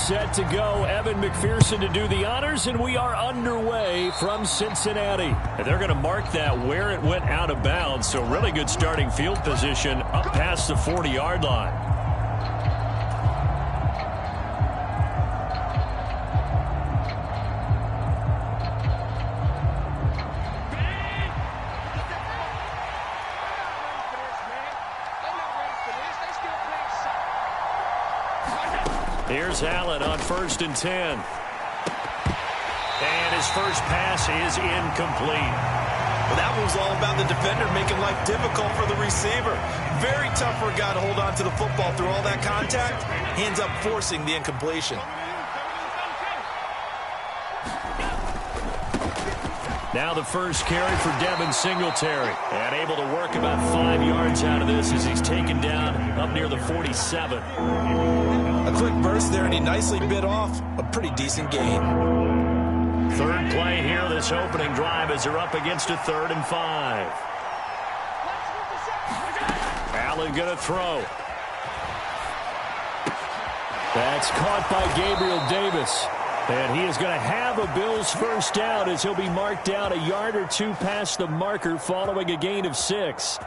set to go. Evan McPherson to do the honors, and we are underway from Cincinnati. And they're going to mark that where it went out of bounds, so really good starting field position up past the 40-yard line. Here's Allen on 1st and 10. And his first pass is incomplete. Well, that was all about the defender making life difficult for the receiver. Very tough for a guy to hold on to the football through all that contact. He ends up forcing the incompletion. Now the first carry for Devin Singletary. And able to work about 5 yards out of this as he's taken down up near the 47. A quick burst there, and he nicely bit off a pretty decent gain. Third play here, this opening drive, as they're up against a 3rd and 5. Allen going to throw. That's caught by Gabriel Davis. And he is going to have a Bills first down as he'll be marked down a yard or two past the marker following a gain of 6.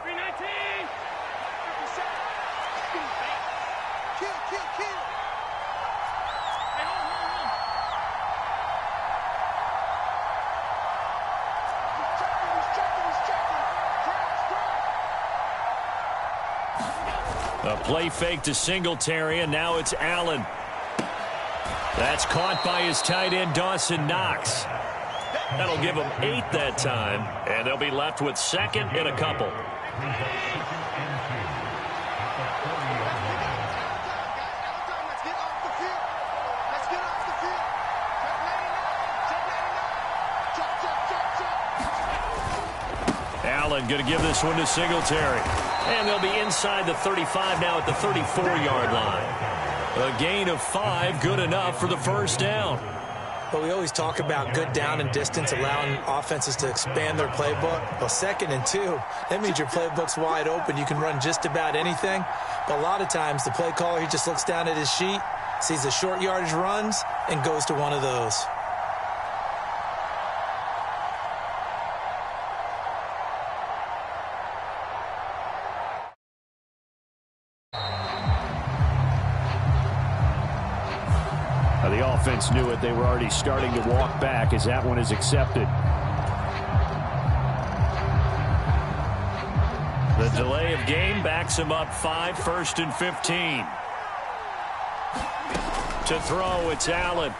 A play fake to Singletary, and now it's Allen. That's caught by his tight end, Dawson Knox. That'll give them 8 that time, and they'll be left with 2nd and a couple. Allen going to give this one to Singletary. And they'll be inside the 35 now at the 34-yard line. A gain of 5, good enough for the first down. But we always talk about good down and distance, allowing offenses to expand their playbook. Well, 2nd and 2, that means your playbook's wide open. You can run just about anything. But a lot of times, the play caller, he just looks down at his sheet, sees the short yardage runs, and goes to one of those. The offense knew it. They were already starting to walk back as that one is accepted. The delay of game backs him up 5, 1st and 15. To throw, it's Allen.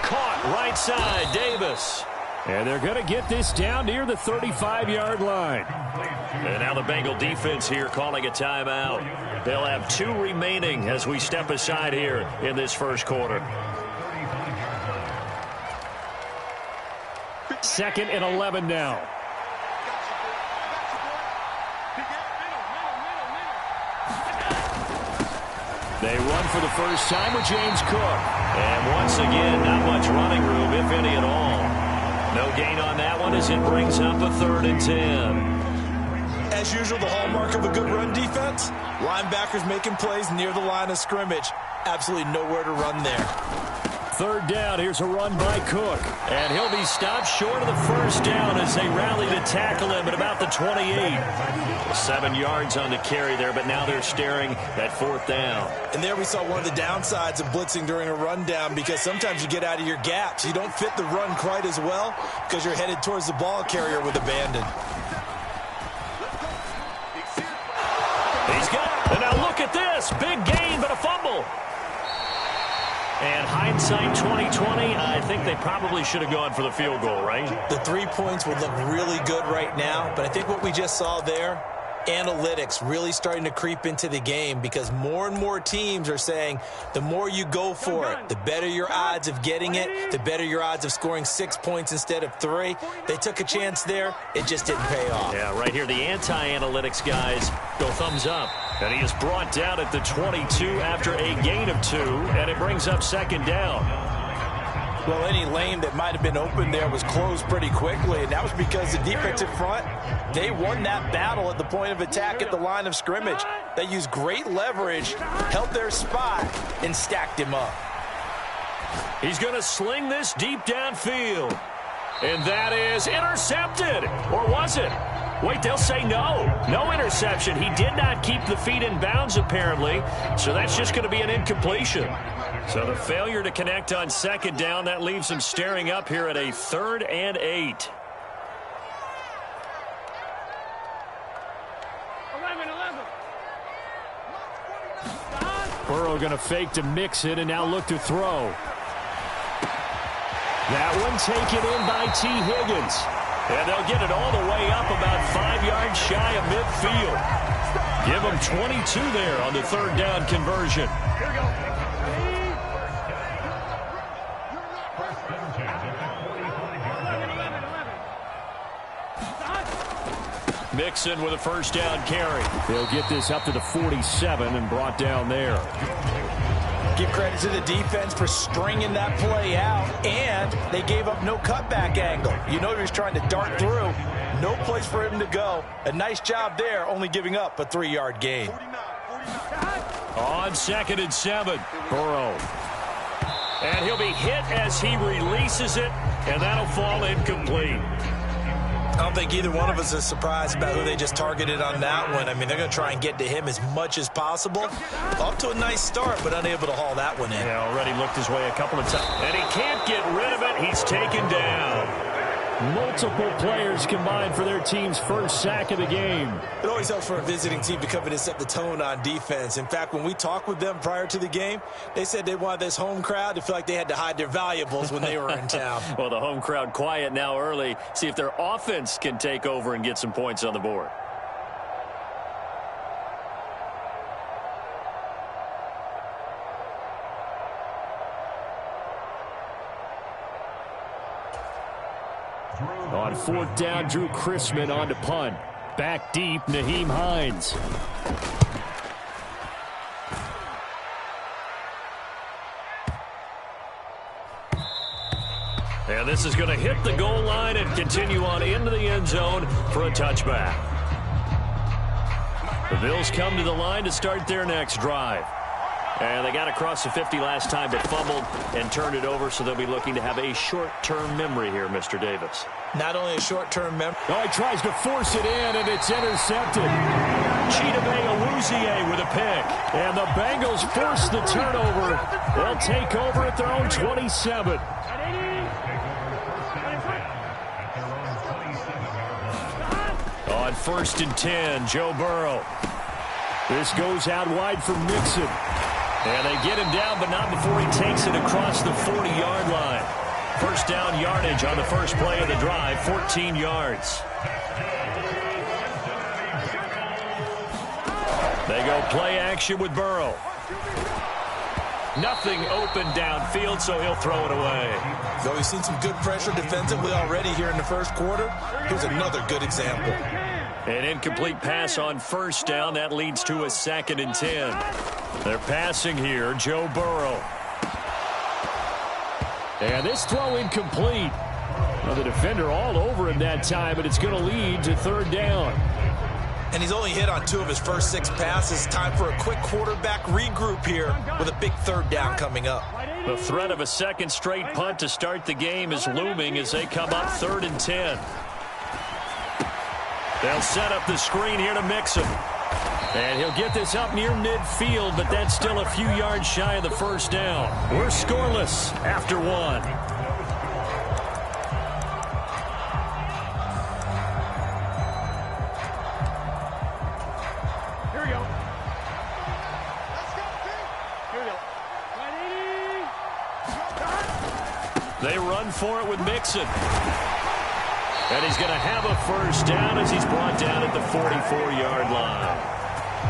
Caught right side, Davis. And they're going to get this down near the 35-yard line. And now the Bengal defense here calling a timeout. They'll have 2 remaining as we step aside here in this first quarter. 2nd and 11 now. They run for the first time with James Cook. And once again, not much running room, if any at all. No gain on that one as it brings up a 3rd and 10. As usual, the hallmark of a good run defense, linebackers making plays near the line of scrimmage. Absolutely nowhere to run there. 3rd down, here's a run by Cook. And he'll be stopped short of the first down as they rally to tackle him at about the 28. 7 yards on the carry there, but now they're staring at 4th down. And there we saw one of the downsides of blitzing during a rundown, because sometimes you get out of your gaps. You don't fit the run quite as well because you're headed towards the ball carrier with abandon. He's got it. And now look at this. Big gain, but a fumble. And hindsight 2020, I think they probably should have gone for the field goal, right? The 3 points would look really good right now, but I think what we just saw there, analytics really starting to creep into the game, because more and more teams are saying the more you go for it, the better your odds of getting it, the better your odds of scoring 6 points instead of 3. They took a chance there. It just didn't pay off. Yeah, right here, the anti-analytics guys go thumbs up. And he is brought down at the 22 after a gain of 2, and it brings up 2nd down. Well, any lane that might have been open there was closed pretty quickly, and that was because the defensive front, they won that battle at the point of attack at the line of scrimmage. They used great leverage, held their spot, and stacked him up. He's going to sling this deep downfield. And that is intercepted. Or was it? Wait, they'll say no. No interception. He did not keep the feet in bounds, apparently. So that's just going to be an incompletion. So the failure to connect on second down, that leaves him staring up here at a 3rd and 8. 11. Burrow going to fake to mix it and now look to throw. That one taken in by T. Higgins. And they'll get it all the way up about 5 yards shy of midfield. Give them 22 there on the 3rd down conversion. Here we go. Mixon with a 1st down carry. They'll get this up to the 47 and brought down there. Give credit to the defense for stringing that play out, and they gave up no cutback angle. You know he was trying to dart through. No place for him to go. A nice job there, only giving up a 3-yard gain. On 2nd and 7, Burrow. And he'll be hit as he releases it, and that'll fall incomplete. I don't think either one of us is surprised about who they just targeted on that one. I mean, they're going to try and get to him as much as possible. Off to a nice start, but unable to haul that one in. Yeah, already looked his way a couple of times. And he can't get rid of it. He's taken down. Multiple players combined for their team's 1st sack of the game. It always helps for a visiting team to come in and set the tone on defense. In fact, when we talked with them prior to the game, they said they wanted this home crowd to feel like they had to hide their valuables when they were in town. Well, the home crowd quiet now early. See if their offense can take over and get some points on the board. On 4th down, Drew Chrisman on to punt. Back deep, Nyheim Hines. And this is going to hit the goal line and continue on into the end zone for a touchback. The Bills come to the line to start their next drive. And they got across the 50 last time, but fumbled and turned it over, so they'll be looking to have a short-term memory here, Mr. Davis. Not only a short-term memory. Oh, he tries to force it in, and it's intercepted. Chidobe Awuzie with a pick. And the Bengals force the turnover. They'll take over at their own 27. On 1st and 10, Joe Burrow. This goes out wide for Mixon. And they get him down, but not before he takes it across the 40-yard line. 1st down yardage on the first play of the drive, 14 yards. They go play action with Burrow. Nothing open downfield, so he'll throw it away. Though we've seen some good pressure defensively already here in the 1st quarter, here's another good example. An incomplete pass on 1st down. That leads to a 2nd and 10. They're passing here, Joe Burrow. And this throw incomplete. Well, the defender all over him that time, but it's going to lead to 3rd down. And he's only hit on 2 of his first 6 passes. Time for a quick quarterback regroup here with a big 3rd down coming up. The threat of a 2nd straight punt to start the game is looming as they come up 3rd and 10. They'll set up the screen here to Mixon. And he'll get this up near midfield, but that's still a few yards shy of the 1st down. We're scoreless after 1. Here we go. Here we go. They run for it with Mixon. And he's going to have a 1st down as he's brought down at the 44-yard line.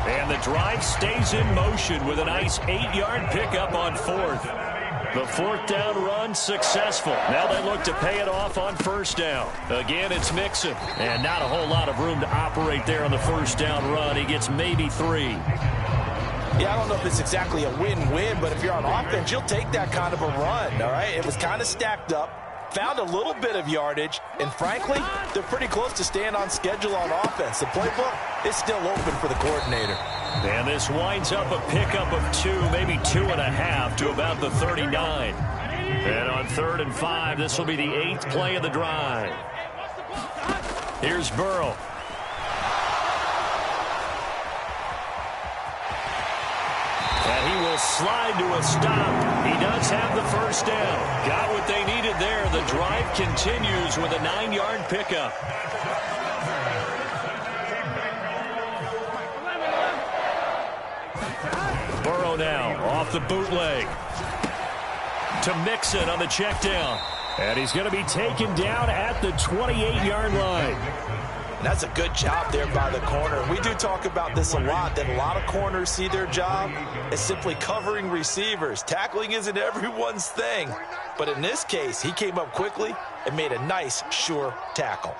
And the drive stays in motion with a nice 8-yard pickup on 4th. The 4th down run successful. Now they look to pay it off on 1st down. Again, it's Mixon. And not a whole lot of room to operate there on the 1st down run. He gets maybe 3. Yeah, I don't know if it's exactly a win-win, but if you're on offense, you'll take that kind of a run, all right? It was kind of stacked up, found a little bit of yardage, and frankly, they're pretty close to staying on schedule on offense. The playbook is still open for the coordinator. And this winds up a pickup of 2, maybe 2.5 to about the 39. And on 3rd and 5, this will be the 8th play of the drive. Here's Burrow. And he will slide to a stop. He does have the first down. Got what they needed there. The drive continues with a 9-yard pickup. Burrow now off the bootleg. To Mixon on the check down. And he's going to be taken down at the 28-yard line. That's a good job there by the corner. We do talk about this a lot, that a lot of corners see their job as simply covering receivers. Tackling isn't everyone's thing. But in this case, he came up quickly and made a nice, sure tackle.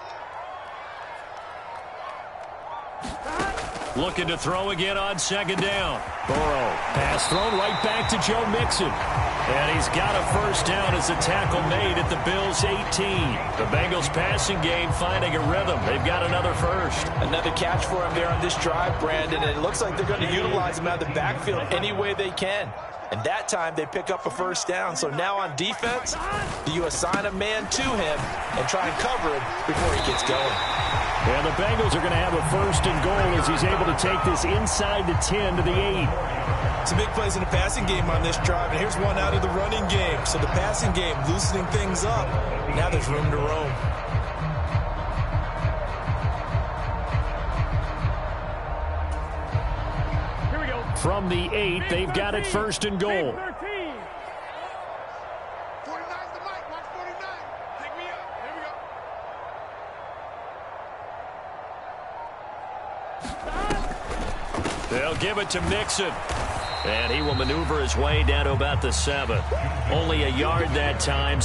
Looking to throw again on 2nd down. Burrow, pass thrown right back to Joe Mixon. And he's got a first down as a tackle made at the Bills' 18. The Bengals passing game finding a rhythm. They've got another first. Another catch for him there on this drive, Brandon, and it looks like they're going to utilize him out of the backfield any way they can. And that time they pick up a first down. So now on defense, do you assign a man to him and try and cover him before he gets going? And the Bengals are going to have a 1st and goal as he's able to take this inside the 10 to the 8. Some big plays in the passing game on this drive, and here's one out of the running game. So the passing game loosening things up. Now there's room to roam. Here we go. From the 8, they've got it 1st and goal. 13. 49's the mic. Watch 49. Take me up. Here we go. They'll give it to Mixon. And he will maneuver his way down to about the 7. Only a yard that time.